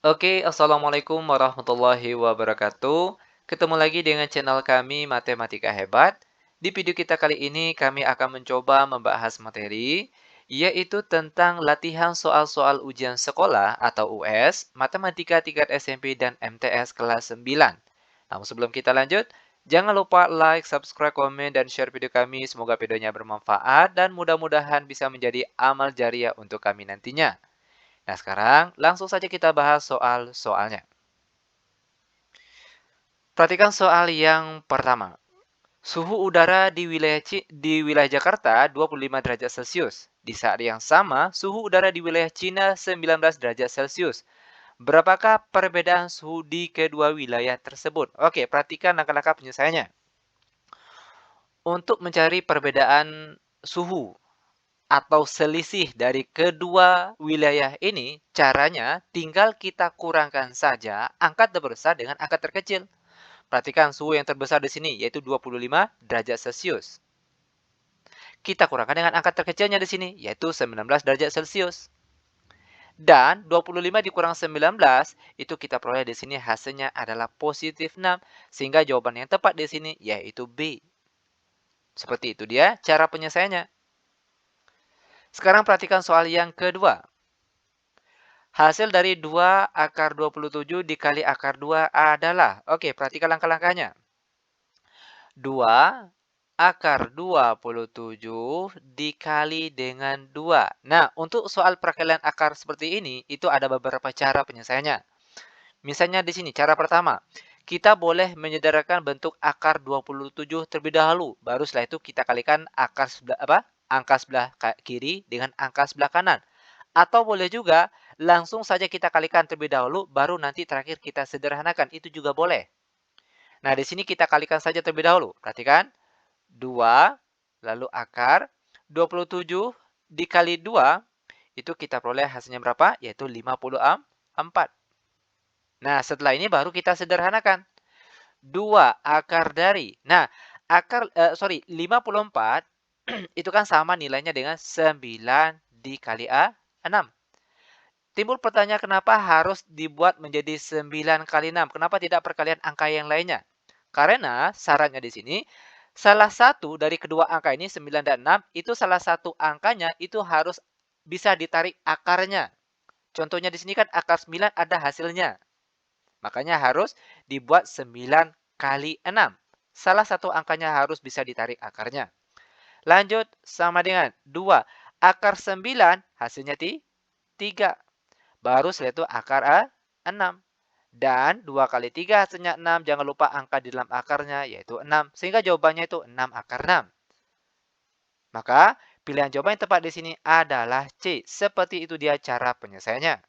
Oke, Assalamualaikum warahmatullahi wabarakatuh. Ketemu lagi dengan channel kami Matematika Hebat. Di video kita kali ini kami akan mencoba membahas materi, yaitu tentang latihan soal-soal ujian sekolah atau US, Matematika tingkat SMP dan MTS kelas 9. Namun sebelum kita lanjut, jangan lupa like, subscribe, komen, dan share video kami. Semoga videonya bermanfaat dan mudah-mudahan bisa menjadi amal jariah untuk kami nantinya. Nah, sekarang langsung saja kita bahas soal-soalnya. Perhatikan soal yang pertama. Suhu udara di wilayah Jakarta 25 derajat Celcius. Di saat yang sama, suhu udara di wilayah Cina 19 derajat Celcius. Berapakah perbedaan suhu di kedua wilayah tersebut? Oke, perhatikan langkah-langkah penyelesaiannya. Untuk mencari perbedaan suhu atau selisih dari kedua wilayah ini, caranya tinggal kita kurangkan saja angka terbesar dengan angka terkecil. Perhatikan suhu yang terbesar di sini, yaitu 25 derajat Celcius. Kita kurangkan dengan angka terkecilnya di sini, yaitu 19 derajat Celcius. Dan 25 dikurang 19, itu kita peroleh di sini hasilnya adalah positif 6. Sehingga jawaban yang tepat di sini, yaitu B. Seperti itu dia cara penyelesaiannya. Sekarang perhatikan soal yang kedua. Hasil dari 2 akar 27 dikali akar 2 adalah, oke, perhatikan langkah-langkahnya. 2 akar 27 dikali dengan 2. Nah, untuk soal perkalian akar seperti ini, itu ada beberapa cara penyelesaiannya. Misalnya di sini, cara pertama. Kita boleh menyederhanakan bentuk akar 27 terlebih dahulu. Baru setelah itu kita kalikan angka sebelah kiri dengan angka sebelah kanan. Atau boleh juga langsung saja kita kalikan terlebih dahulu, baru nanti terakhir kita sederhanakan. Itu juga boleh. Nah, di sini kita kalikan saja terlebih dahulu. Perhatikan. 2, lalu akar 27 dikali 2, itu kita peroleh hasilnya berapa? Yaitu 54. Nah, setelah ini baru kita sederhanakan. 2 akar dari. Nah, 54 itu kan sama nilainya dengan 9 dikali 6. Timbul pertanyaan kenapa harus dibuat menjadi 9 kali 6? Kenapa tidak perkalian angka yang lainnya? Karena syaratnya di sini, salah satu dari kedua angka ini 9 dan 6, itu salah satu angkanya itu harus bisa ditarik akarnya. Contohnya di sini kan akar 9 ada hasilnya. Makanya harus dibuat 9 kali 6. Salah satu angkanya harus bisa ditarik akarnya. Lanjut sama dengan 2. Akar 9 hasilnya 3. Baru setelah itu akar 6. Dan 2 kali 3 hasilnya 6. Jangan lupa angka di dalam akarnya yaitu 6. Sehingga jawabannya itu 6 akar 6. Maka pilihan jawaban yang tepat di sini adalah C. Seperti itu dia cara penyelesaiannya.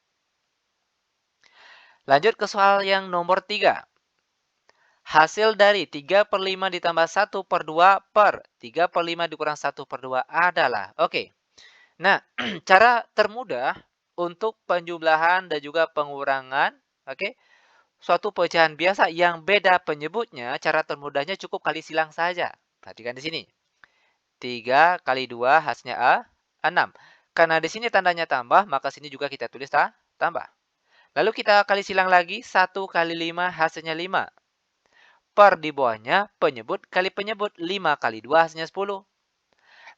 Lanjut ke soal yang nomor 3. Hasil dari 3 per 5 ditambah 1 per 2 per 3 per 5 dikurang 1 per 2 adalah. Oke. Nah, cara termudah untuk penjumlahan dan juga pengurangan, oke, suatu pecahan biasa yang beda penyebutnya, cara termudahnya cukup kali silang saja. Perhatikan di sini. 3 kali 2 hasilnya 6. Karena di sini tandanya tambah, maka sini juga kita tulis tambah. Lalu kita kali silang lagi, 1 kali 5 hasilnya 5. Per di bawahnya penyebut kali penyebut, 5 kali 2 hasilnya 10.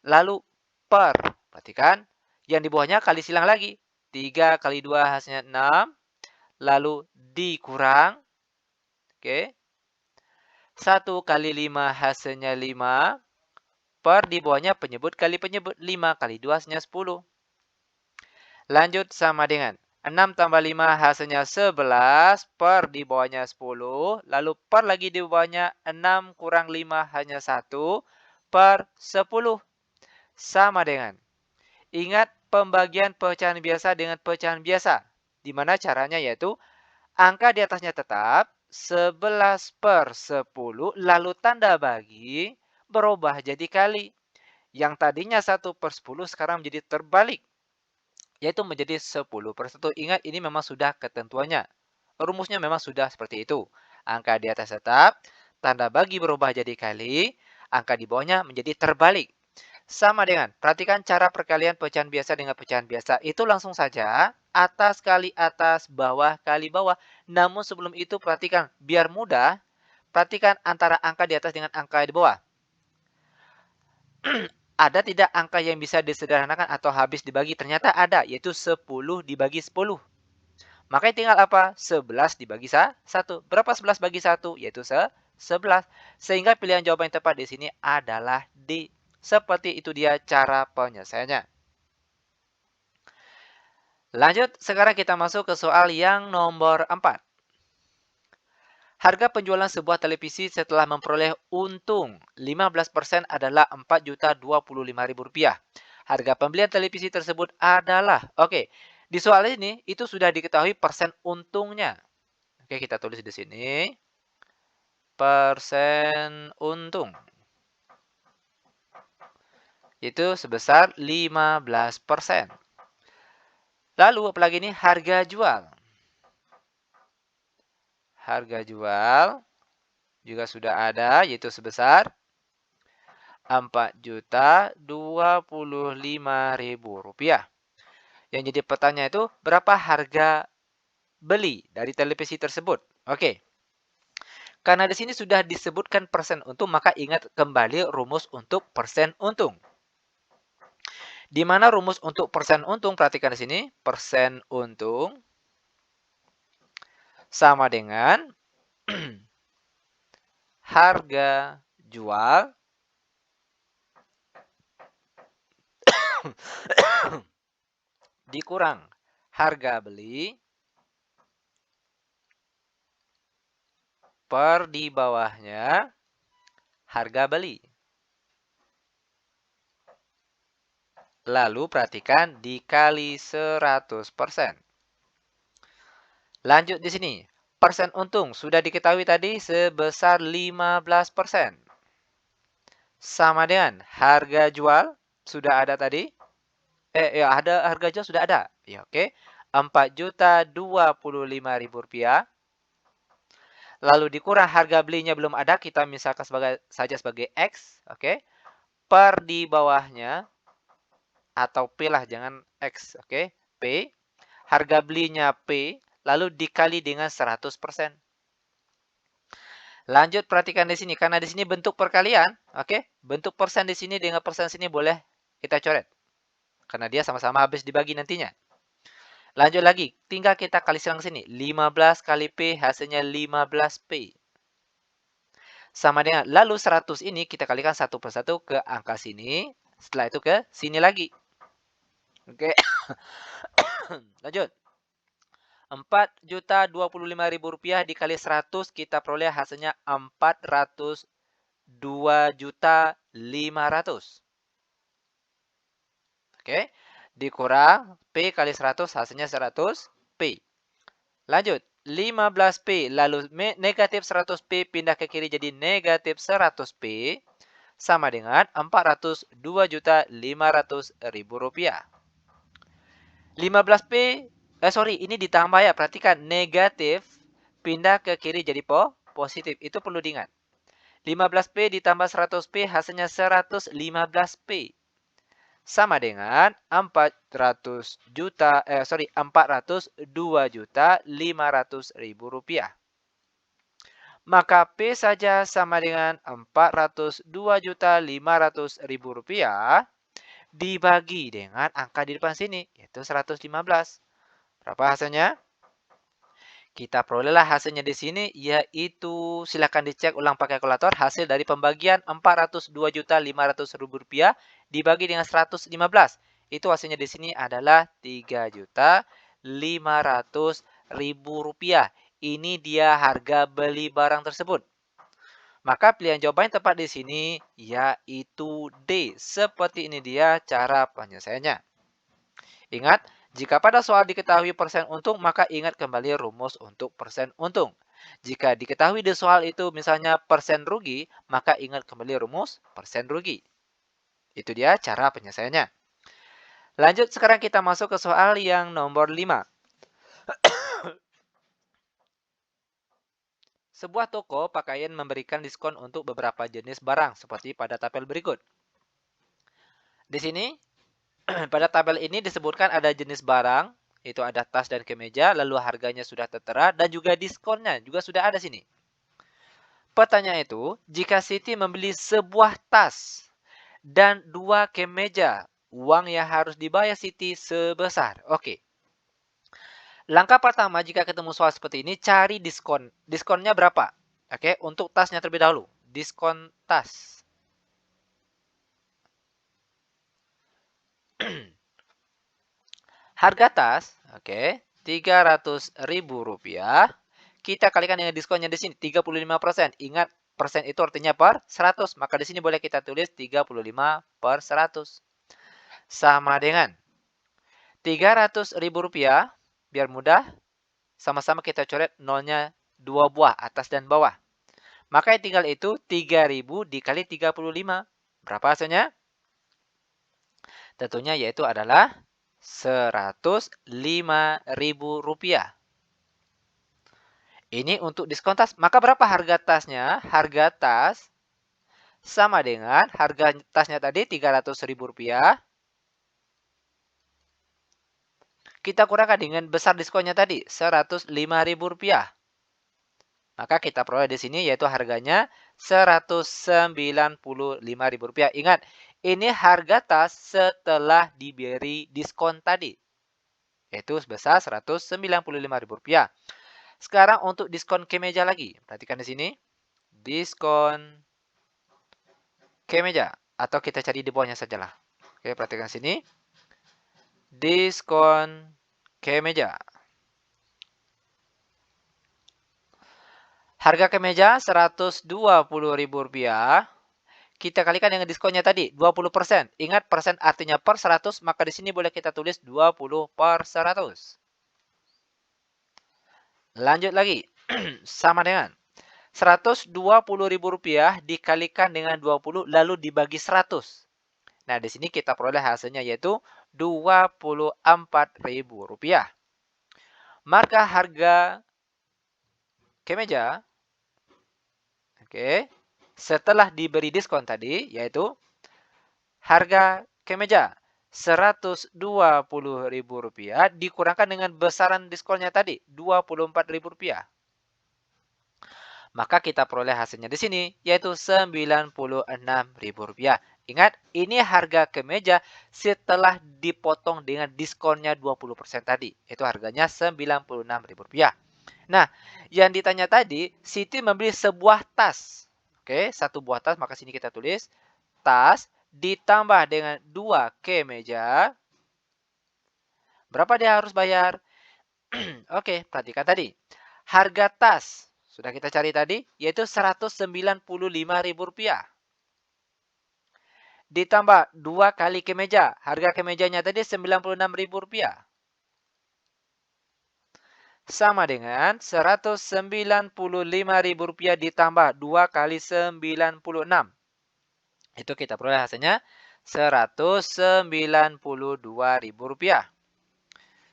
Lalu per, perhatikan, yang di bawahnya kali silang lagi. 3 kali 2 hasilnya 6. Lalu dikurang, oke, 1 kali 5 hasilnya 5. Per di bawahnya penyebut kali penyebut, 5 kali 2 hasilnya 10. Lanjut sama dengan 6 tambah 5 hasilnya 11, per di bawahnya 10, lalu per lagi di bawahnya 6 kurang 5 hanya 1, per 10. Sama dengan, ingat pembagian pecahan biasa dengan pecahan biasa. Di mana caranya yaitu, angka di atasnya tetap, 11 per 10, lalu tanda bagi, berubah jadi kali. Yang tadinya 1 per 10 sekarang menjadi terbalik, yaitu menjadi 10 per 1. Ingat, ini memang sudah ketentuannya. Rumusnya memang sudah seperti itu. Angka di atas tetap, tanda bagi berubah jadi kali, angka di bawahnya menjadi terbalik. Sama dengan, perhatikan cara perkalian pecahan biasa dengan pecahan biasa. Itu langsung saja, atas kali atas, bawah kali bawah. Namun sebelum itu perhatikan, biar mudah, perhatikan antara angka di atas dengan angka di bawah. Ada tidak angka yang bisa disederhanakan atau habis dibagi? Ternyata ada, yaitu 10 dibagi 10. Makanya tinggal apa? 11 dibagi 1. Berapa 11 bagi 1? Yaitu 11. Sehingga pilihan jawaban yang tepat di sini adalah D. Seperti itu dia cara penyelesaiannya. Lanjut, sekarang kita masuk ke soal yang nomor 4. Harga penjualan sebuah televisi setelah memperoleh untung 15% adalah Rp4.025.000. Harga pembelian televisi tersebut adalah, oke, di soal ini itu sudah diketahui persen untungnya. Oke, kita tulis di sini. Persen untung. Itu sebesar 15%. Lalu apalagi ini harga jual. Harga jual juga sudah ada, yaitu sebesar Rp4.025.000. Yang jadi pertanyaan itu, berapa harga beli dari televisi tersebut? Oke. Karena di sini sudah disebutkan persen untung, maka ingat kembali rumus untuk persen untung. Di mana rumus untuk persen untung? Perhatikan di sini. Persen untung sama dengan harga jual dikurang harga beli per di bawahnya harga beli. Lalu perhatikan dikali 100%. Lanjut di sini. Persen untung sudah diketahui tadi sebesar 15%. Sama dengan harga jual sudah ada tadi. Ya, ada harga jual sudah ada. Ya, oke. Rp4.025.000. Lalu dikurang harga belinya belum ada, kita misalkan saja sebagai X, oke. Per di bawahnya atau P lah, jangan X, oke. P. Harga belinya P, lalu dikali dengan 100%. Lanjut perhatikan di sini, karena di sini bentuk perkalian, oke. Bentuk persen di sini dengan persen sini boleh kita coret. Karena dia sama-sama habis dibagi nantinya. Lanjut lagi, tinggal kita kali silang sini. 15 kali P hasilnya 15P. Sama dengan, lalu 100 ini kita kalikan satu persatu ke angka sini. Setelah itu ke sini lagi. Oke. Lanjut. Rp4.025.000 dikali 100, kita peroleh hasilnya Rp402.500.000. Oke. Dikurang P kali 100 hasilnya 100P. Lanjut. 15P lalu negatif 100P pindah ke kiri jadi negatif 100P sama dengan Rp402.500.000. 15P, ini ditambah ya, perhatikan negatif pindah ke kiri jadi positif, itu perlu diingat. 15P ditambah 100P hasilnya 115P. Sama dengan Rp402.500.000. Maka P saja sama dengan Rp402.500.000 dibagi dengan angka di depan sini, yaitu 115. Berapa hasilnya? Kita perolehlah hasilnya di sini, yaitu silakan dicek ulang pakai kalkulator. Hasil dari pembagian Rp402.500.000 dibagi dengan 115. Itu hasilnya di sini adalah Rp3.500.000. Ini dia harga beli barang tersebut. Maka pilihan jawaban yang tepat di sini yaitu D. Seperti ini dia cara penyelesaiannya. Ingat, jika pada soal diketahui persen untung, maka ingat kembali rumus untuk persen untung. Jika diketahui di soal itu misalnya persen rugi, maka ingat kembali rumus persen rugi. Itu dia cara penyelesaiannya. Lanjut, sekarang kita masuk ke soal yang nomor 5. Sebuah toko pakaian memberikan diskon untuk beberapa jenis barang seperti pada tabel berikut. Di sini pada tabel ini disebutkan ada jenis barang, itu ada tas dan kemeja, lalu harganya sudah tertera dan juga diskonnya juga sudah ada sini. Pertanyaan itu, jika Siti membeli sebuah tas dan 2 kemeja, uang yang harus dibayar Siti sebesar. Oke. Langkah pertama jika ketemu soal seperti ini, cari diskon. Diskonnya berapa? Oke, untuk tasnya terlebih dahulu. Diskon tas. Harga tas, oke, Rp300.000. Kita kalikan dengan diskonnya di sini 35%. Ingat, persen itu artinya per 100. Maka di sini boleh kita tulis 35 per 100. Sama dengan Rp300.000. Biar mudah, sama-sama kita coret nolnya 2 buah, atas dan bawah. Maka yang tinggal itu 3.000 dikali 35. Berapa hasilnya? Tentunya yaitu adalah Rp105.000. Ini untuk diskon tas. Maka berapa harga tasnya? Harga tas sama dengan harga tasnya tadi Rp300.000. Kita kurangkan dengan besar diskonnya tadi Rp105.000. Maka kita peroleh di sini yaitu harganya Rp195.000. Ingat, ini harga tas setelah diberi diskon tadi, yaitu sebesar Rp195.000. Sekarang untuk diskon kemeja lagi. Perhatikan di sini. Diskon kemeja. Atau kita cari di bawahnya sajalah. Oke, perhatikan sini. Diskon kemeja. Harga kemeja Rp120.000. Kita kalikan dengan diskonnya tadi, 20%. Ingat, persen artinya per 100, maka di sini boleh kita tulis 20 per 100. Lanjut lagi. Sama dengan Rp120.000 dikalikan dengan 20 lalu dibagi 100. Nah, di sini kita peroleh hasilnya yaitu Rp24.000. Maka harga kemeja, oke, setelah diberi diskon tadi, yaitu harga kemeja Rp120.000 dikurangkan dengan besaran diskonnya tadi, Rp24.000. Maka kita peroleh hasilnya di sini, yaitu Rp96.000. Ingat, ini harga kemeja setelah dipotong dengan diskonnya 20% tadi. Itu harganya Rp96.000. Nah, yang ditanya tadi, Siti membeli sebuah tas. Oke, satu buah tas, maka sini kita tulis tas ditambah dengan 2 kemeja. Berapa dia harus bayar? Oke, perhatikan tadi. Harga tas sudah kita cari tadi, yaitu Rp195.000. Ditambah 2 kali kemeja. Harga kemejanya tadi Rp96.000. Sama dengan Rp195.000 ditambah 2 kali 96. Itu kita peroleh hasilnya Rp192.000.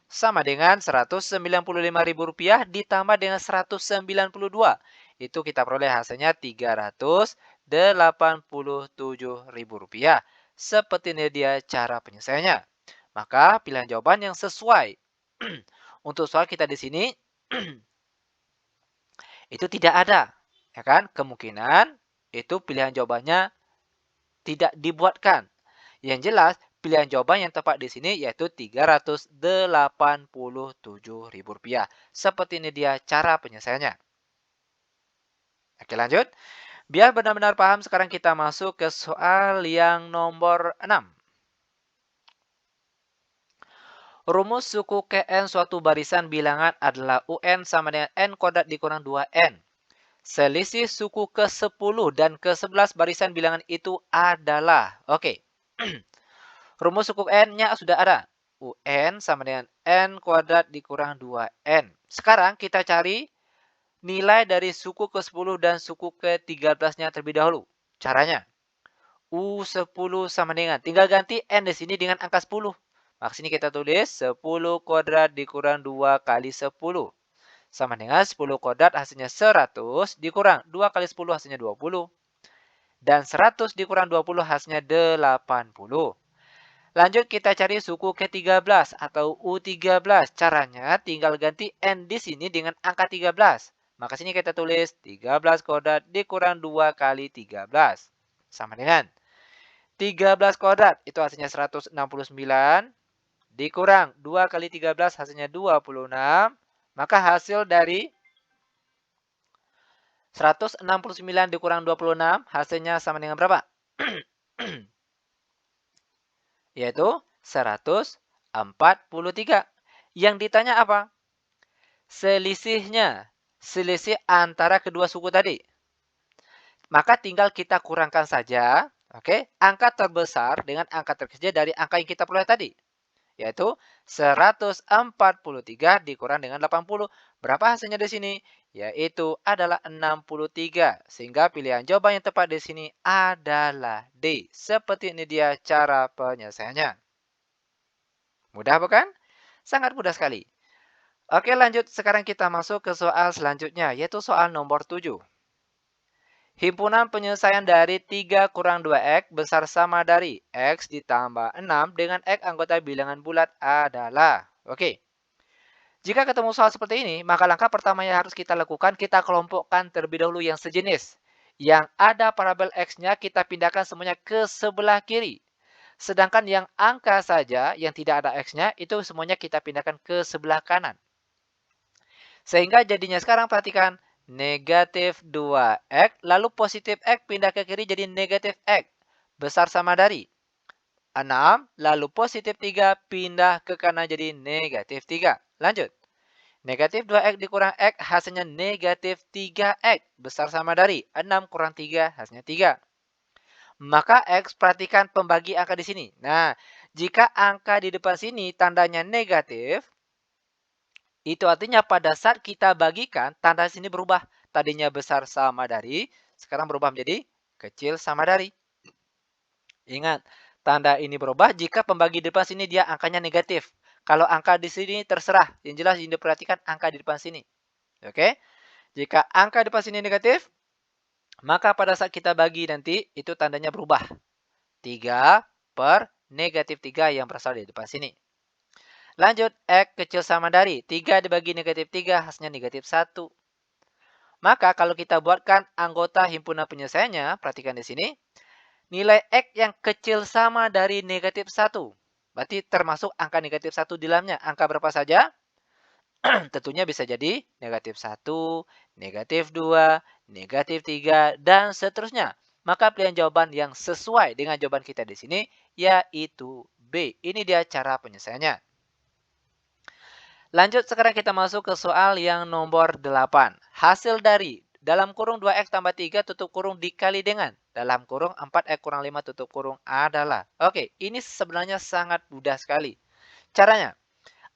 Sama dengan Rp195.000 ditambah dengan 192. Itu kita peroleh hasilnya Rp387.000. Seperti ini dia cara penyelesaiannya. Maka pilihan jawaban yang sesuai untuk soal kita di sini itu tidak ada, ya kan? Kemungkinan itu pilihan jawabannya tidak dibuatkan. Yang jelas, pilihan jawaban yang tepat di sini yaitu Rp387.000. Seperti ini dia cara penyelesaiannya. Oke, lanjut. Biar benar-benar paham, sekarang kita masuk ke soal yang nomor 6. Rumus suku Kn suatu barisan bilangan adalah UN sama dengan N kuadrat dikurang 2N. Selisih suku ke-10 dan ke-11 barisan bilangan itu adalah, oke. Rumus suku N-nya sudah ada. UN sama dengan N kuadrat dikurang 2N. Sekarang kita cari nilai dari suku ke-10 dan suku ke-13-nya terlebih dahulu. Caranya, U10 sama dengan, tinggal ganti N di sini dengan angka 10. Maka sini kita tulis 10 kuadrat dikurang 2 kali 10. Sama dengan 10 kuadrat hasilnya 100 dikurang 2 kali 10 hasilnya 20. Dan 100 dikurang 20 hasilnya 80. Lanjut kita cari suku ke-13 atau U13. Caranya tinggal ganti N di sini dengan angka 13. Maka sini kita tulis 13 kuadrat dikurang 2 kali 13. Sama dengan 13 kuadrat itu hasilnya 169 dikurang 2 kali 13 hasilnya 26. Maka hasil dari 169 dikurang 26 hasilnya sama dengan berapa? Yaitu 143. Yang ditanya apa? Selisihnya. Selisih antara kedua suku tadi. Maka tinggal kita kurangkan saja. Oke, angka terbesar dengan angka terkecil dari angka yang kita peroleh tadi. Yaitu 143 dikurang dengan 80. Berapa hasilnya di sini? Yaitu adalah 63. Sehingga pilihan jawaban yang tepat di sini adalah D. Seperti ini dia cara penyelesaiannya. Mudah bukan? Sangat mudah sekali. Oke, lanjut. Sekarang kita masuk ke soal selanjutnya, yaitu soal nomor 7. Himpunan penyelesaian dari 3 kurang 2X besar sama dari X ditambah 6 dengan X anggota bilangan bulat adalah. Oke. Jika ketemu soal seperti ini, maka langkah pertama yang harus kita lakukan, kita kelompokkan terlebih dahulu yang sejenis. Yang ada parabel X-nya kita pindahkan semuanya ke sebelah kiri. Sedangkan yang angka saja, yang tidak ada X-nya, itu semuanya kita pindahkan ke sebelah kanan. Sehingga jadinya sekarang perhatikan, negatif 2X, lalu positif X pindah ke kiri jadi negatif X. Besar sama dari 6, lalu positif 3 pindah ke kanan jadi negatif 3. Lanjut. Negatif 2X dikurang X hasilnya negatif 3X. Besar sama dari 6 kurang 3 hasilnya 3. Maka X perhatikan pembagi angka di sini. Nah, jika angka di depan sini tandanya negatif, itu artinya pada saat kita bagikan, tanda sini berubah. Tadinya besar sama dari, sekarang berubah menjadi kecil sama dari. Ingat, tanda ini berubah jika pembagi depan sini dia angkanya negatif. Kalau angka di sini terserah. Yang jelas ini diperhatikan angka di depan sini. Oke? Jika angka di depan sini negatif, maka pada saat kita bagi nanti, itu tandanya berubah. 3 per negatif 3 yang berasal dari depan sini. Lanjut, X kecil sama dari 3 dibagi negatif 3 hasilnya negatif 1. Maka kalau kita buatkan anggota himpunan penyelesaiannya, perhatikan di sini. Nilai X yang kecil sama dari negatif 1. Berarti termasuk angka negatif 1 di dalamnya. Angka berapa saja? Tentunya bisa jadi negatif 1, negatif 2, negatif 3, dan seterusnya. Maka pilihan jawaban yang sesuai dengan jawaban kita di sini, yaitu B. Ini dia cara penyelesaiannya. Lanjut sekarang kita masuk ke soal yang nomor 8. Hasil dari dalam kurung 2X tambah 3 tutup kurung dikali dengan dalam kurung 4X kurang 5 tutup kurung adalah. Oke, ini sebenarnya sangat mudah sekali. Caranya,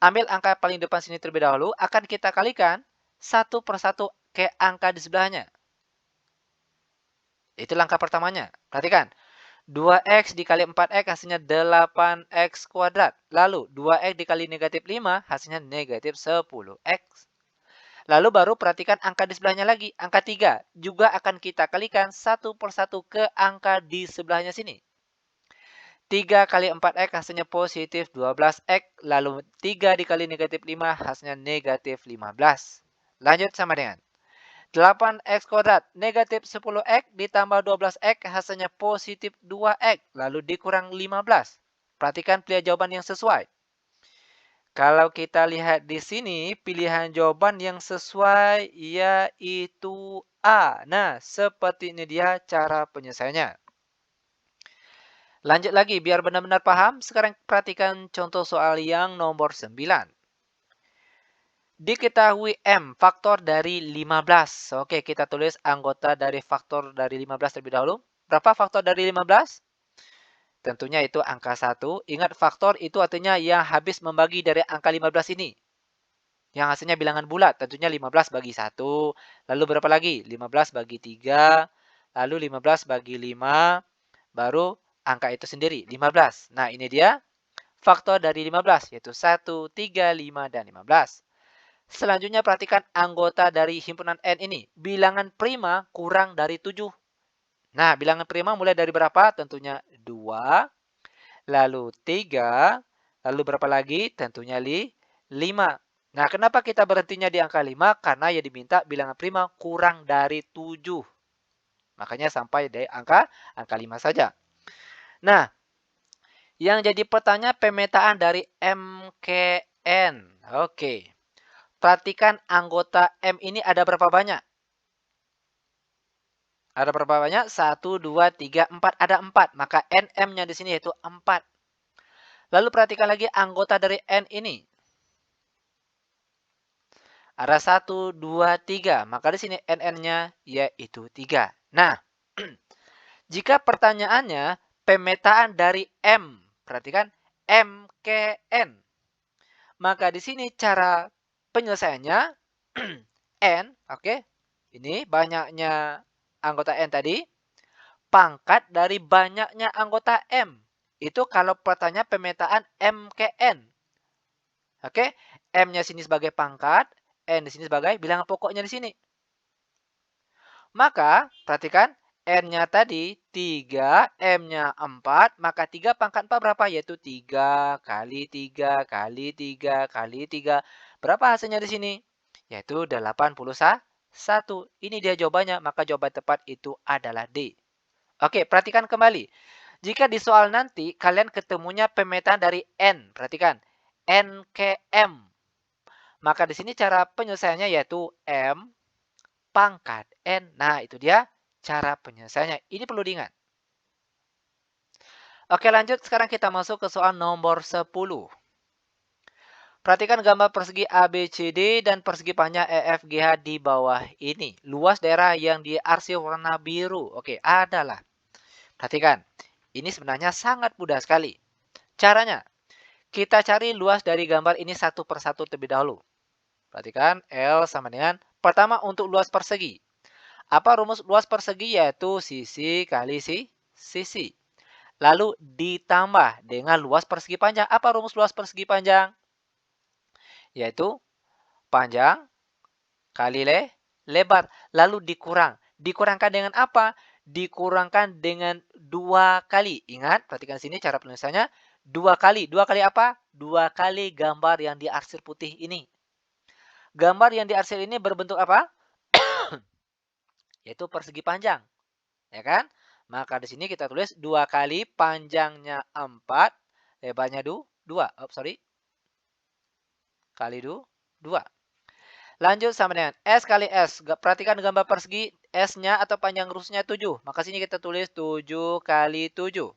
ambil angka paling depan sini terlebih dahulu, akan kita kalikan satu per satu ke angka di sebelahnya. Itu langkah pertamanya. Perhatikan. 2X dikali 4X hasilnya 8X kuadrat. Lalu 2X dikali negatif 5 hasilnya negatif 10X. Lalu baru perhatikan angka di sebelahnya lagi. Angka 3 juga akan kita kalikan satu per satu ke angka di sebelahnya sini. 3 kali 4X hasilnya positif 12X. Lalu 3 dikali negatif 5 hasilnya negatif 15. Lanjut sama dengan 8X kuadrat negatif 10X ditambah 12X hasilnya positif 2X. Lalu dikurang 15. Perhatikan pilihan jawaban yang sesuai. Kalau kita lihat di sini, pilihan jawaban yang sesuai yaitu A. Nah, seperti ini dia cara penyelesaiannya. Lanjut lagi, biar benar-benar paham. Sekarang perhatikan contoh soal yang nomor 9. Diketahui M, faktor dari 15. Oke, kita tulis anggota dari faktor dari 15 terlebih dahulu. Berapa faktor dari 15? Tentunya itu angka 1. Ingat, faktor itu artinya yang habis membagi dari angka 15 ini. Yang hasilnya bilangan bulat, tentunya 15 bagi 1. Lalu berapa lagi? 15 bagi 3. Lalu 15 bagi 5. Baru angka itu sendiri, 15. Nah, ini dia faktor dari 15, yaitu 1, 3, 5, dan 15. Selanjutnya perhatikan anggota dari himpunan N ini. Bilangan prima kurang dari 7. Nah, bilangan prima mulai dari berapa? Tentunya 2, lalu 3, lalu berapa lagi? Tentunya 5. Nah, kenapa kita berhentinya di angka 5? Karena yang diminta bilangan prima kurang dari 7. Makanya sampai di angka 5 saja. Nah, yang jadi pertanyaan pemetaan dari MKN. Oke. Perhatikan anggota M ini ada berapa banyak? Ada berapa banyak? 1, 2, 3, 4. Ada 4. Maka NM-nya di sini yaitu 4. Lalu perhatikan lagi anggota dari N ini. Ada 1, 2, 3. Maka di sini NN-nya yaitu 3. Nah, jika pertanyaannya pemetaan dari M. Perhatikan MKN. Maka di sini cara penyelesaiannya N, oke. Ini banyaknya anggota N tadi. Pangkat dari banyaknya anggota M. Itu kalau pertanyaan pemetaan M ke N. Oke, M-nya sini sebagai pangkat, N di sini sebagai bilangan pokoknya di sini. Maka, perhatikan, N-nya tadi 3, M-nya 4, maka 3 pangkat 4 berapa? Yaitu 3 kali 3 kali 3 kali 3. Berapa hasilnya di sini? Yaitu 81. Ini dia jawabannya, maka jawaban tepat itu adalah D. Oke, perhatikan kembali. Jika di soal nanti kalian ketemunya pemetaan dari N, perhatikan, N ke M. Maka di sini cara penyelesaiannya yaitu M pangkat N. Nah, itu dia cara penyelesaiannya. Ini perlu diingat. Oke, lanjut. Sekarang kita masuk ke soal nomor 10. Perhatikan gambar persegi ABCD dan persegi panjang EFGH di bawah ini. Luas daerah yang diarsir warna biru. Oke, adalah. Perhatikan. Ini sebenarnya sangat mudah sekali. Caranya, kita cari luas dari gambar ini satu persatu terlebih dahulu. Perhatikan, L sama dengan, pertama untuk luas persegi. Apa rumus luas persegi? Yaitu sisi kali sisi. Lalu ditambah dengan luas persegi panjang. Apa rumus luas persegi panjang? Yaitu panjang kali lebar. Lalu dikurangkan dengan apa? Dikurangkan dengan 2 kali. Ingat, perhatikan sini cara penulisannya. 2 kali. 2 kali apa? 2 kali gambar yang diarsir putih ini. Gambar yang diarsir ini berbentuk apa? Yaitu persegi panjang. Ya kan? Maka di sini kita tulis 2 kali panjangnya 4, lebarnya 2. Kali 2. Lanjut sama dengan S kali S. Perhatikan gambar persegi S-nya atau panjang rusnya 7. Maka sini kita tulis 7 kali 7.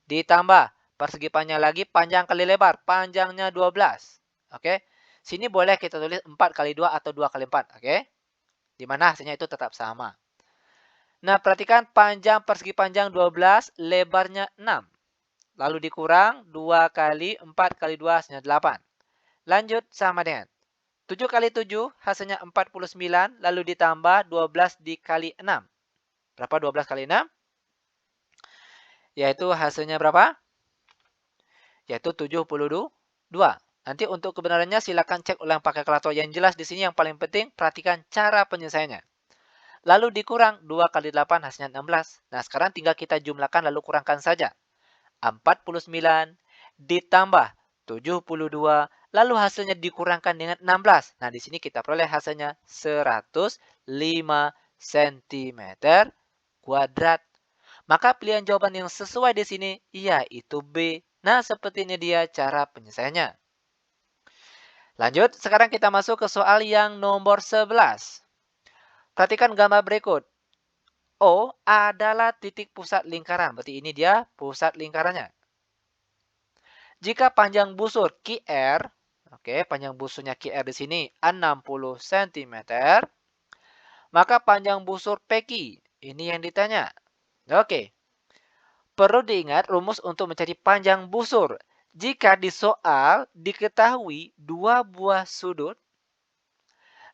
Ditambah persegi panjang lagi panjang kali lebar. Panjangnya 12. Oke. Sini boleh kita tulis 4 kali 2 atau 2 kali 4. Oke. Dimana hasilnya itu tetap sama. Nah, perhatikan panjang persegi panjang 12, lebarnya 6. Lalu dikurang 2 kali 4 kali 2 hasilnya 8. Lanjut sama dengan 7 kali 7 hasilnya 49, lalu ditambah 12 dikali 6. Berapa 12 kali 6? Yaitu hasilnya berapa? Yaitu 72. Nanti untuk kebenarannya silakan cek ulang pakai kalkulator. Yang jelas di sini yang paling penting perhatikan cara penyelesaiannya. Lalu dikurang 2 kali 8 hasilnya 16. Nah, sekarang tinggal kita jumlahkan lalu kurangkan saja. 49 ditambah 72, lalu hasilnya dikurangkan dengan 16. Nah, di sini kita peroleh hasilnya 105 cm kuadrat. Maka pilihan jawaban yang sesuai di sini yaitu B. Nah, seperti ini dia cara penyelesaiannya. Lanjut, sekarang kita masuk ke soal yang nomor 11. Perhatikan gambar berikut. O adalah titik pusat lingkaran. Berarti ini dia pusat lingkarannya. Jika panjang busur QR, oke, panjang busurnya QR di sini 60 cm, maka panjang busur PQ, ini yang ditanya. Oke. Perlu diingat rumus untuk mencari panjang busur. Jika di soal diketahui dua buah sudut,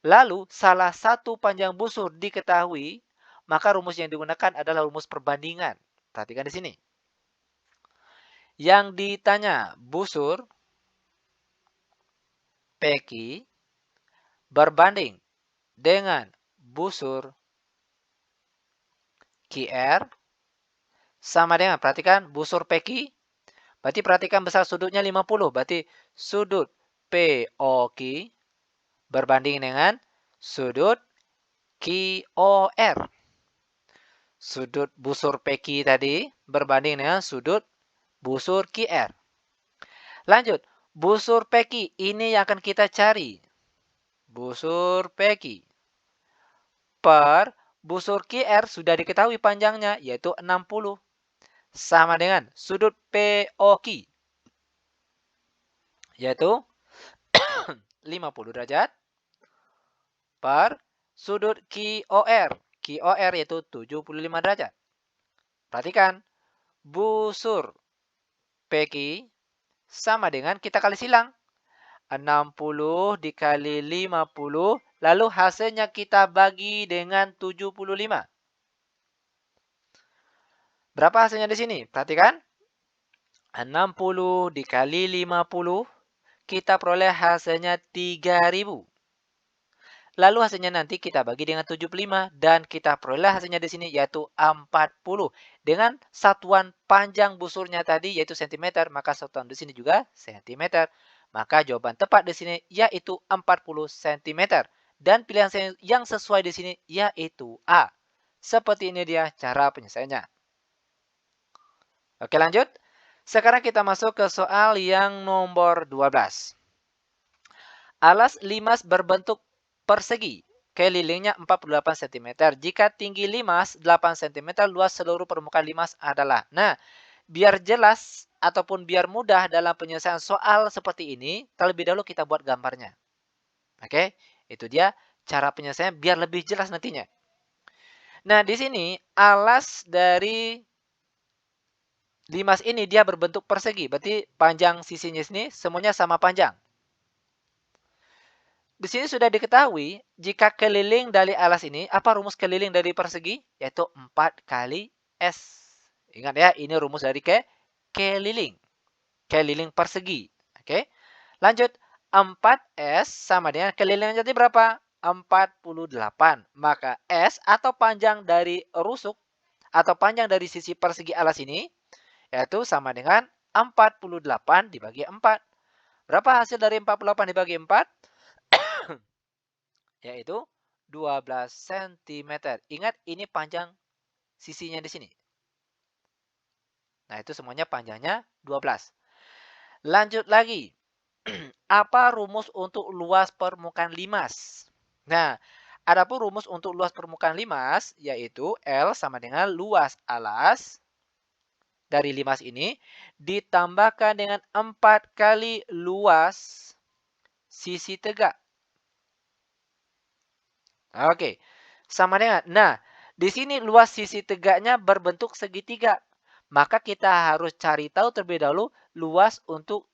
lalu salah satu panjang busur diketahui, maka rumus yang digunakan adalah rumus perbandingan. Perhatikan di sini. Yang ditanya busur PQ berbanding dengan busur QR sama dengan, perhatikan busur PQ Berarti perhatikan besar sudutnya 50. Berarti sudut POQ berbanding dengan sudut QOR. Sudut busur PQ tadi berbanding dengan sudut busur QR. Lanjut, busur PQ ini yang akan kita cari. Busur PQ per busur QR sudah diketahui panjangnya yaitu 60. Sama dengan sudut POQ yaitu 50 derajat per sudut QOR. QOR yaitu 75 derajat. Perhatikan, busur PQ sama dengan kita kali silang. 60 dikali 50, lalu hasilnya kita bagi dengan 75. Berapa hasilnya di sini? Perhatikan. 60 dikali 50, kita peroleh hasilnya 3000. Lalu hasilnya nanti kita bagi dengan 75 dan kita peroleh hasilnya di sini yaitu 40. Dengan satuan panjang busurnya tadi yaitu cm, maka satuan di sini juga cm. Maka jawaban tepat di sini yaitu 40 cm. Dan pilihan yang sesuai di sini yaitu A. Seperti ini dia cara penyelesaiannya. Oke, lanjut. Sekarang kita masuk ke soal yang nomor 12. Alas limas berbentuk persegi, kelilingnya 48 cm. Jika tinggi limas 8 cm, luas seluruh permukaan limas adalah. Nah, biar jelas ataupun biar mudah dalam penyelesaian soal seperti ini, terlebih dahulu kita buat gambarnya. Oke, itu dia cara penyelesaian biar lebih jelas nantinya. Nah, di sini alas dari limas ini dia berbentuk persegi, berarti panjang sisinya sini semuanya sama panjang. Di sini sudah diketahui, jika keliling dari alas ini, apa rumus keliling dari persegi? Yaitu 4 kali S. Ingat ya, ini rumus dari keliling. Keliling persegi. Oke. Lanjut, 4S sama dengan kelilingnya jadi berapa? 48. Maka S atau panjang dari rusuk, atau panjang dari sisi persegi alas ini, yaitu sama dengan 48 dibagi 4. Berapa hasil dari 48 dibagi 4? Yaitu 12 cm. Ingat, ini panjang sisinya di sini. Nah, itu semuanya panjangnya 12. Lanjut lagi. Apa rumus untuk luas permukaan limas? Nah, adapun rumus untuk luas permukaan limas, yaitu L sama dengan luas alas dari limas ini ditambahkan dengan 4 kali luas sisi tegak. Oke, sama dengan. Nah, di sini luas sisi tegaknya berbentuk segitiga. Maka kita harus cari tahu terlebih dahulu luas untuk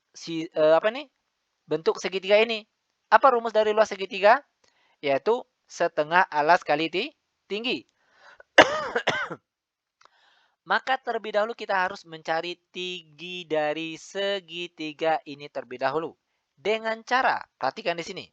bentuk segitiga ini. Apa rumus dari luas segitiga? Yaitu setengah alas kali tinggi. Maka terlebih dahulu kita harus mencari tinggi dari segitiga ini terlebih dahulu. Dengan cara, perhatikan di sini.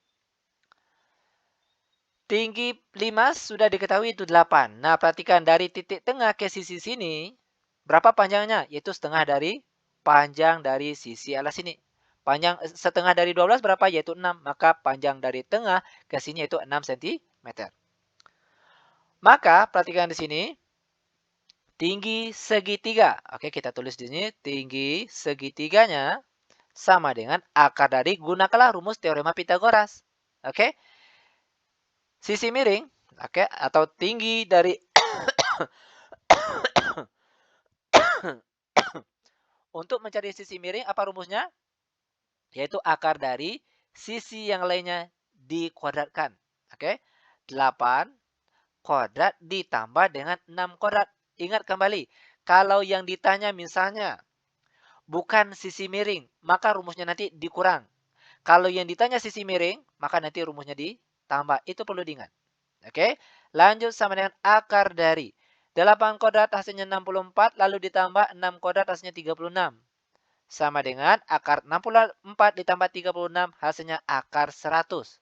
Tinggi limas sudah diketahui itu 8. Nah, perhatikan dari titik tengah ke sisi sini, berapa panjangnya? Yaitu setengah dari panjang dari sisi alas ini. Panjang setengah dari 12 berapa? Yaitu 6. Maka panjang dari tengah ke sini yaitu 6 cm. Maka, perhatikan di sini. Tinggi segitiga. Oke, kita tulis di sini. Tinggi segitiganya sama dengan akar dari, gunakanlah rumus teorema Pitagoras. Oke. Sisi miring, oke, atau tinggi dari untuk mencari sisi miring apa rumusnya? Yaitu akar dari sisi yang lainnya dikuadratkan. Oke. 8 kuadrat ditambah dengan 6 kuadrat. Ingat kembali, kalau yang ditanya misalnya bukan sisi miring, maka rumusnya nanti dikurang. Kalau yang ditanya sisi miring, maka nanti rumusnya ditambah. Itu perlu diingat. Oke, lanjut sama dengan akar dari 8 kuadrat hasilnya 64, lalu ditambah 6 kuadrat hasilnya 36. Sama dengan akar 64 ditambah 36 hasilnya akar 100.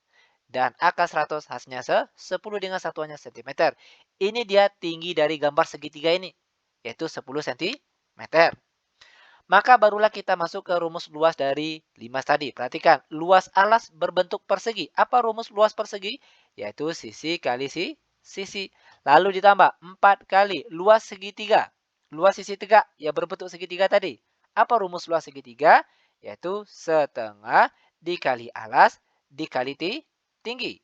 Dan akar 100 hasilnya 10 dengan satuannya cm. Ini dia tinggi dari gambar segitiga ini, yaitu 10 cm. Maka barulah kita masuk ke rumus luas dari 5 tadi. Perhatikan, luas alas berbentuk persegi. Apa rumus luas persegi? Yaitu sisi kali sisi. Lalu ditambah 4 kali luas segitiga. Luas sisi tiga ya berbentuk segitiga tadi. Apa rumus luas segitiga? Yaitu setengah dikali alas dikali tinggi.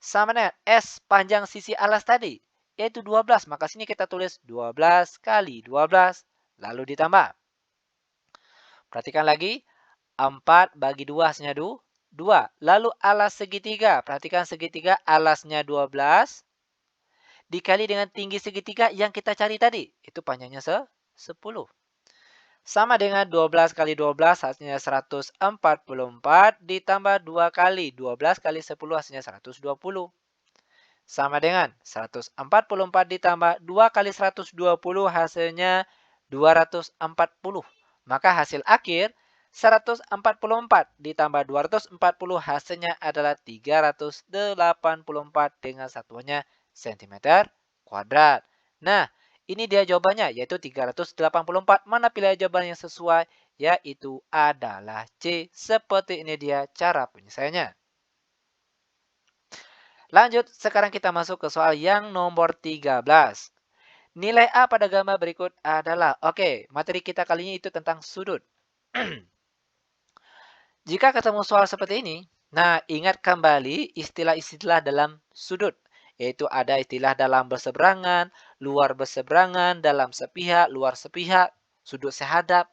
Sama dengan S panjang sisi alas tadi. Yaitu 12. Maka sini kita tulis 12 kali 12. Lalu ditambah. Perhatikan lagi. 4 bagi 2 hasilnya 2. Lalu alas segitiga. Perhatikan segitiga alasnya 12. Dikali dengan tinggi segitiga yang kita cari tadi. Itu panjangnya 10. Sama dengan 12 kali 12 hasilnya 144. Ditambah 2 kali 12 kali 10 hasilnya 120. Sama dengan 144 ditambah 2 kali 120 hasilnya 240. Maka hasil akhir 144 ditambah 240 hasilnya adalah 384 dengan satuannya cm kuadrat. Nah, ini dia jawabannya yaitu 384. Mana pilihan jawaban yang sesuai? Yaitu adalah C. Seperti ini dia cara penyelesaiannya. Lanjut, sekarang kita masuk ke soal yang nomor 13. Nilai A pada gambar berikut adalah, materi kita kali ini itu tentang sudut. Jika ketemu soal seperti ini, nah ingat kembali istilah-istilah dalam sudut. Yaitu ada istilah dalam berseberangan, luar berseberangan, dalam sepihak, luar sepihak, sudut sehadap.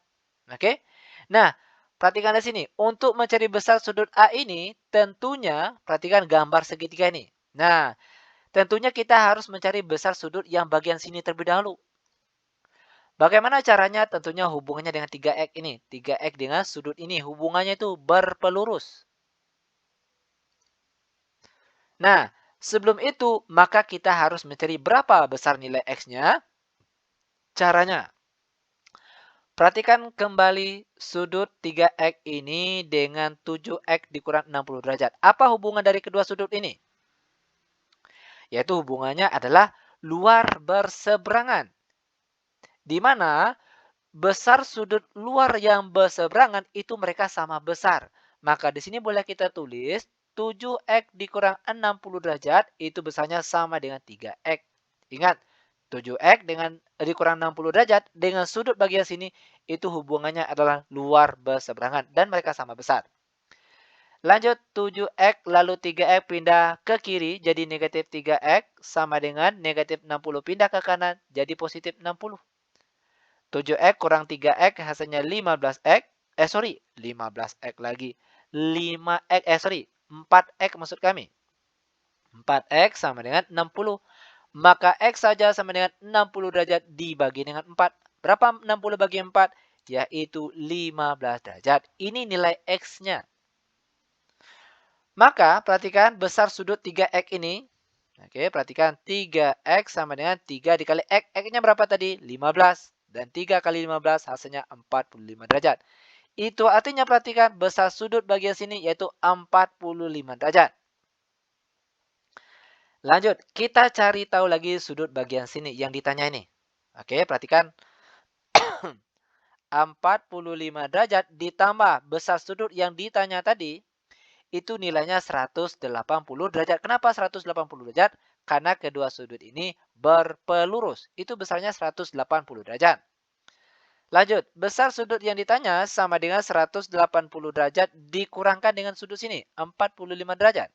Oke? Nah, perhatikan di sini. Untuk mencari besar sudut A ini, tentunya perhatikan gambar segitiga ini. Nah, tentunya kita harus mencari besar sudut yang bagian sini terlebih dahulu. Bagaimana caranya? Tentunya hubungannya dengan 3x ini. 3x dengan sudut ini. Hubungannya itu berpelurus. Nah, sebelum itu, maka kita harus mencari berapa besar nilai x-nya. Caranya. Perhatikan kembali sudut 3x ini dengan 7x dikurang 60 derajat. Apa hubungan dari kedua sudut ini? Yaitu hubungannya adalah luar berseberangan. Di mana besar sudut luar yang berseberangan itu mereka sama besar. Maka di sini boleh kita tulis 7x dikurang 60 derajat itu besarnya sama dengan 3x. Ingat, 7x dengan dikurang 60 derajat dengan sudut bagian sini itu hubungannya adalah luar berseberangan dan mereka sama besar. Lanjut 7x lalu 3x pindah ke kiri jadi negatif 3x sama dengan negatif 60 pindah ke kanan jadi positif 60. 7x kurang 3x hasilnya 15x. 15x lagi. 4x maksud kami. 4x sama dengan 60. Maka x saja sama dengan 60 derajat dibagi dengan 4. Berapa 60 bagi 4? Yaitu 15 derajat. Ini nilai x-nya. Maka perhatikan besar sudut 3x ini. Oke, perhatikan 3x sama dengan 3 dikali x. X-nya berapa tadi? 15. Dan 3 kali 15 hasilnya 45 derajat. Itu artinya perhatikan besar sudut bagian sini yaitu 45 derajat. Lanjut, kita cari tahu lagi sudut bagian sini yang ditanya ini. Oke, perhatikan. 45 derajat ditambah besar sudut yang ditanya tadi. Itu nilainya 180 derajat. Kenapa 180 derajat? Karena kedua sudut ini berpelurus. Itu besarnya 180 derajat. Lanjut, besar sudut yang ditanya sama dengan 180 derajat dikurangkan dengan sudut sini, 45 derajat.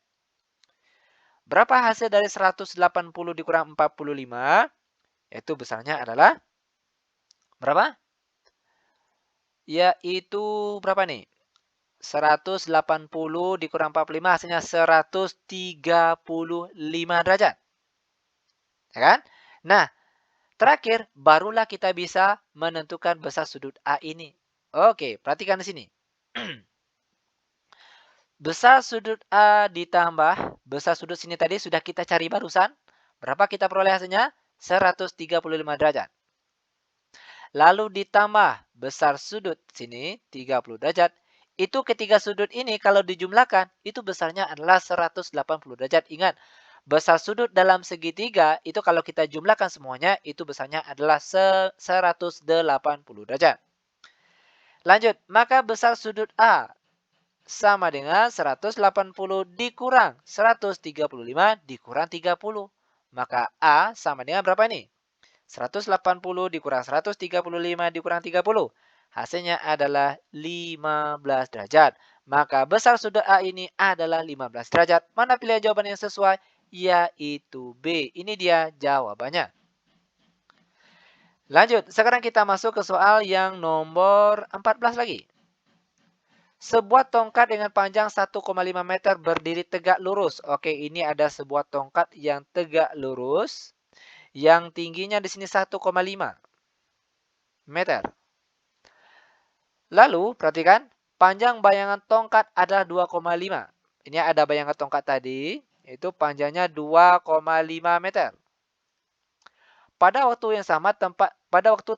Berapa hasil dari 180 dikurang 45? Yaitu besarnya adalah berapa? Yaitu berapa nih? 180 dikurang 45 hasilnya 135 derajat. Ya kan? Nah, terakhir, barulah kita bisa menentukan besar sudut A ini. Oke, perhatikan di sini. Besar sudut A ditambah besar sudut sini tadi sudah kita cari barusan. Berapa kita peroleh hasilnya? 135 derajat. Lalu ditambah besar sudut sini 30 derajat. Itu ketiga sudut ini kalau dijumlahkan, itu besarnya adalah 180 derajat. Ingat, besar sudut dalam segitiga itu kalau kita jumlahkan semuanya itu besarnya adalah 180 derajat. Lanjut, maka besar sudut A sama dengan 180 dikurang 135 dikurang 30. Maka A sama dengan berapa nih? 180 dikurang 135 dikurang 30. Hasilnya adalah 15 derajat. Maka besar sudut A ini adalah 15 derajat. Mana pilihan jawaban yang sesuai? Yaitu B. Ini dia jawabannya. Lanjut, sekarang kita masuk ke soal yang nomor 14 lagi. Sebuah tongkat dengan panjang 1,5 meter berdiri tegak lurus. Oke, ini ada sebuah tongkat yang tegak lurus. Yang tingginya di sini 1,5 meter. Lalu, perhatikan, panjang bayangan tongkat adalah 2,5. Ini ada bayangan tongkat tadi, itu panjangnya 2,5 meter. Pada waktu yang sama, pada waktu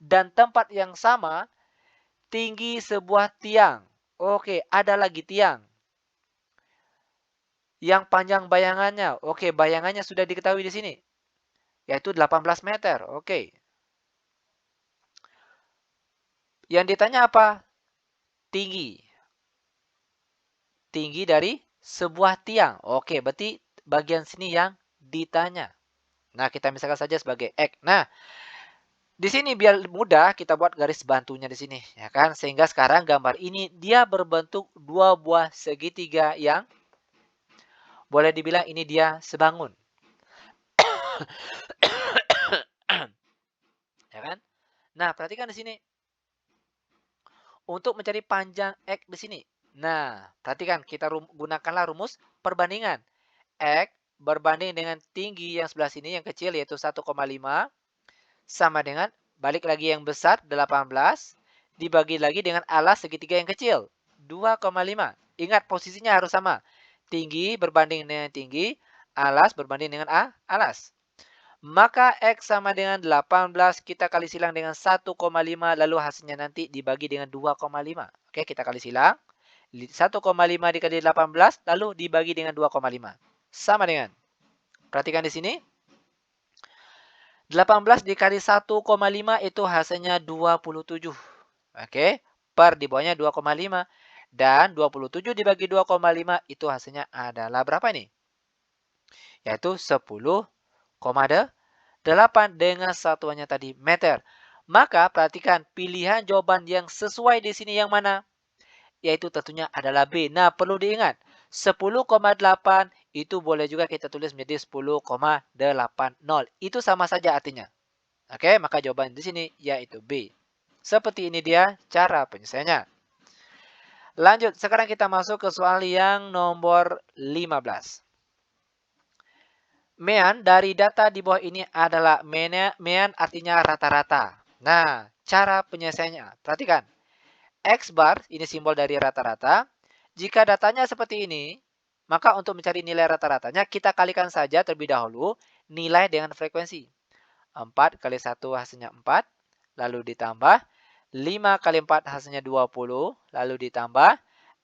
dan tempat yang sama, tinggi sebuah tiang. Oke, ada lagi tiang. Yang panjang bayangannya, oke, bayangannya sudah diketahui di sini, yaitu 18 meter. Oke. Yang ditanya apa? Tinggi. Tinggi dari sebuah tiang. Oke, berarti bagian sini yang ditanya. Nah, kita misalkan saja sebagai X. Nah, di sini biar mudah kita buat garis bantunya di sini, ya kan? Sehingga sekarang gambar ini dia berbentuk dua buah segitiga yang boleh dibilang ini dia sebangun. Ya kan? Nah, perhatikan di sini. Untuk mencari panjang X di sini. Nah, perhatikan kita gunakanlah rumus perbandingan. X berbanding dengan tinggi yang sebelah sini yang kecil yaitu 1,5 sama dengan balik lagi yang besar 18 dibagi lagi dengan alas segitiga yang kecil 2,5. Ingat posisinya harus sama. Tinggi berbanding dengan tinggi, alas berbanding dengan alas. Maka X sama dengan 18 kita kali silang dengan 1,5 lalu hasilnya nanti dibagi dengan 2,5. Oke, kita kali silang. 1,5 dikali 18 lalu dibagi dengan 2,5. Sama dengan, perhatikan di sini. 18 dikali 1,5 itu hasilnya 27. Oke, per di bawahnya 2,5. Dan 27 dibagi 2,5 itu hasilnya adalah berapa nih? Yaitu 10,8 dengan satuannya tadi meter. Maka perhatikan pilihan jawaban yang sesuai di sini yang mana? Yaitu tentunya adalah B. Nah, perlu diingat 10,8 itu boleh juga kita tulis menjadi 10,80. Itu sama saja artinya. Oke, maka jawaban di sini yaitu B. Seperti ini dia cara penyelesaiannya. Lanjut, sekarang kita masuk ke soal yang nomor 15. Mean dari data di bawah ini adalah mean artinya rata-rata. Nah, cara penyelesaiannya. Perhatikan. X bar, ini simbol dari rata-rata. Jika datanya seperti ini, maka untuk mencari nilai rata-ratanya, kita kalikan saja terlebih dahulu nilai dengan frekuensi. 4 kali 1 hasilnya 4, lalu ditambah 5 kali 4 hasilnya 20, lalu ditambah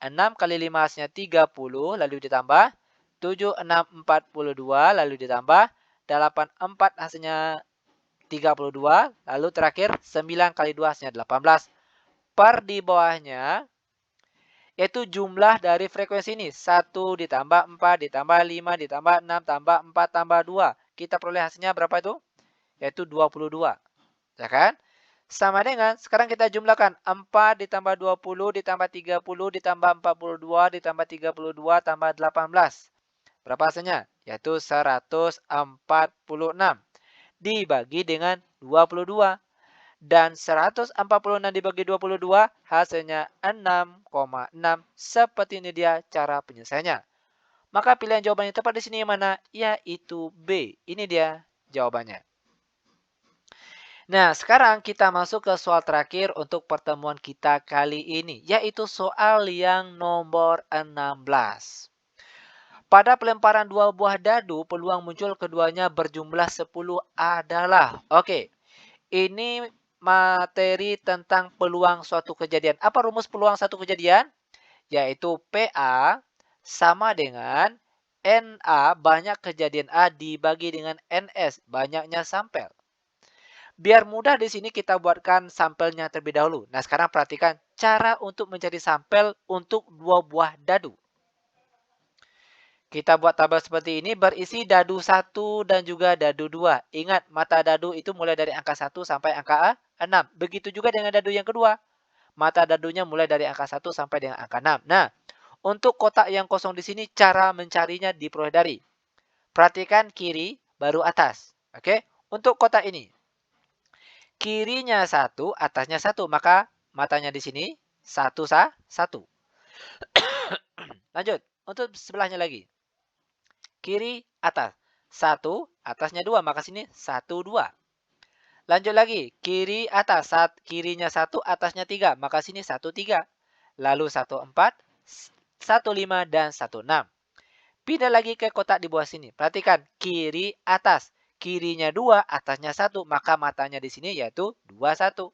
6 kali 5 hasilnya 30, lalu ditambah 7, 6, 42, lalu ditambah 8, 4 hasilnya 32, lalu terakhir 9 kali 2 hasilnya 18. Per di bawahnya, yaitu jumlah dari frekuensi ini. 1 ditambah 4, ditambah 5, ditambah 6, tambah 4, tambah 2. Kita peroleh hasilnya berapa itu? Yaitu 22. Ya kan? Sama dengan, sekarang kita jumlahkan. 4 ditambah 20, ditambah 30, ditambah 42, ditambah 32, tambah 18. Berapa hasilnya? Yaitu 146. Dibagi dengan 22. Dan 146 dibagi 22 hasilnya 6,6. Seperti ini dia cara penyelesaiannya. Maka pilihan jawaban yang tepat di sini yang mana? Yaitu B. Ini dia jawabannya. Nah, sekarang kita masuk ke soal terakhir untuk pertemuan kita kali ini, yaitu soal yang nomor 16. Pada pelemparan dua buah dadu, peluang muncul keduanya berjumlah 10 adalah. Oke, ini materi tentang peluang suatu kejadian. Apa rumus peluang suatu kejadian? Yaitu PA sama dengan NA banyak kejadian A dibagi dengan NS banyaknya sampel. Biar mudah di sini kita buatkan sampelnya terlebih dahulu. Nah, sekarang perhatikan cara untuk mencari sampel untuk dua buah dadu. Kita buat tabel seperti ini berisi dadu 1 dan juga dadu 2. Ingat, mata dadu itu mulai dari angka 1 sampai angka 6. Begitu juga dengan dadu yang kedua. Mata dadunya mulai dari angka 1 sampai dengan angka 6. Nah, untuk kotak yang kosong di sini cara mencarinya diperoleh dari. Perhatikan kiri baru atas. Oke? Untuk kotak ini. Kirinya 1, atasnya 1. Maka matanya di sini 1 1. Lanjut. Untuk sebelahnya lagi. Kiri atas. 1, atasnya 2. Maka sini 1 2. Lanjut lagi. Kiri atas. Kirinya 1, atasnya 3. Maka sini 1 3. Lalu 1 4, 1 5, dan 1 6. Pindah lagi ke kotak di bawah sini. Perhatikan. Kiri atas. Kirinya 2, atasnya 1. Maka matanya di sini yaitu 2 1.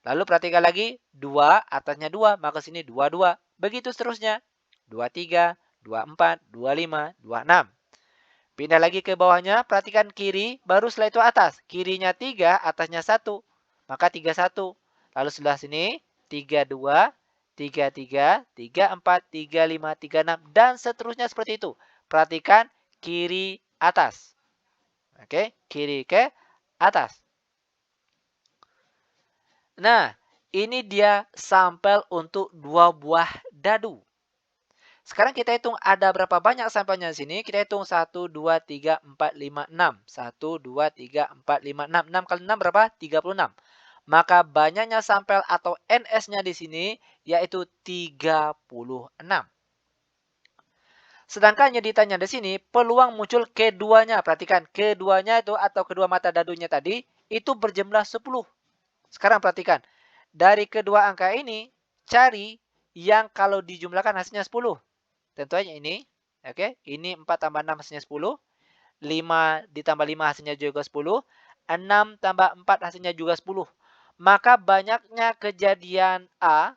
Lalu perhatikan lagi. 2, atasnya 2. Maka sini 2 2. Begitu seterusnya. 2 3, 2 4, 2 5, 2 6. Pindah lagi ke bawahnya, perhatikan kiri, baru setelah itu atas. Kirinya 3, atasnya 1. Maka 3 1. Lalu sebelah sini, 3 2, 3 3, 3 4, 3 5, 3 6. Dan seterusnya seperti itu. Perhatikan kiri atas. Oke, kiri ke atas. Nah, ini dia sampel untuk dua buah dadu. Sekarang kita hitung ada berapa banyak sampelnya di sini. Kita hitung 1, 2, 3, 4, 5, 6. 1, 2, 3, 4, 5, 6. 6 kali 6 berapa? 36. Maka banyaknya sampel atau NS-nya di sini yaitu 36. Sedangkan yang ditanya di sini peluang muncul keduanya. Perhatikan keduanya itu atau kedua mata dadunya tadi itu berjumlah 10. Sekarang perhatikan. Dari kedua angka ini cari yang kalau dijumlahkan hasilnya 10. Tentu aja ini. Oke, ini 4 tambah 6 hasilnya 10. 5 ditambah 5 hasilnya juga 10. 6 tambah 4 hasilnya juga 10. Maka banyaknya kejadian A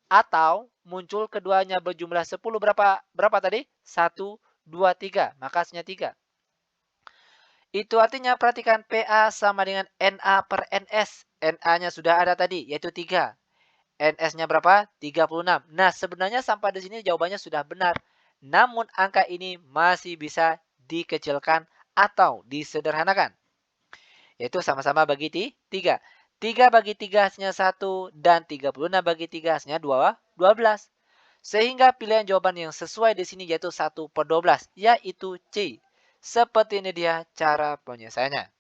atau muncul keduanya berjumlah 10 berapa tadi? 1, 2, 3. Maka hasilnya 3. Itu artinya perhatikan PA sama dengan NA per NS. NA-nya sudah ada tadi yaitu 3. NS-nya berapa? 36. Nah, sebenarnya sampai di sini jawabannya sudah benar. Namun angka ini masih bisa dikecilkan atau disederhanakan. Yaitu sama-sama bagi 3. 3 bagi 3 hasilnya 1 dan 36 bagi 3 hasilnya 12. Sehingga pilihan jawaban yang sesuai di sini yaitu 1/12 yaitu C. Seperti ini dia cara penyelesaiannya.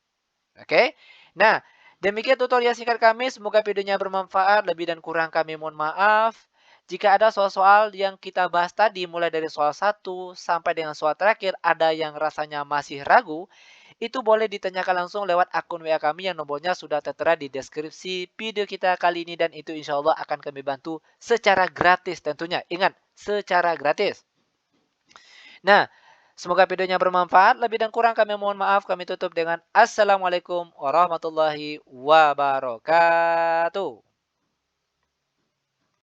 Oke. Nah, demikian tutorial singkat kami. Semoga videonya bermanfaat. Lebih dan kurang kami mohon maaf. Jika ada soal-soal yang kita bahas tadi, mulai dari soal 1 sampai dengan soal terakhir, ada yang rasanya masih ragu, itu boleh ditanyakan langsung lewat akun WA kami yang nomornya sudah tertera di deskripsi video kita kali ini. Dan itu insya Allah akan kami bantu secara gratis tentunya. Ingat, secara gratis. Nah, semoga videonya bermanfaat. Lebih dan kurang kami mohon maaf. Kami tutup dengan Assalamualaikum warahmatullahi wabarakatuh.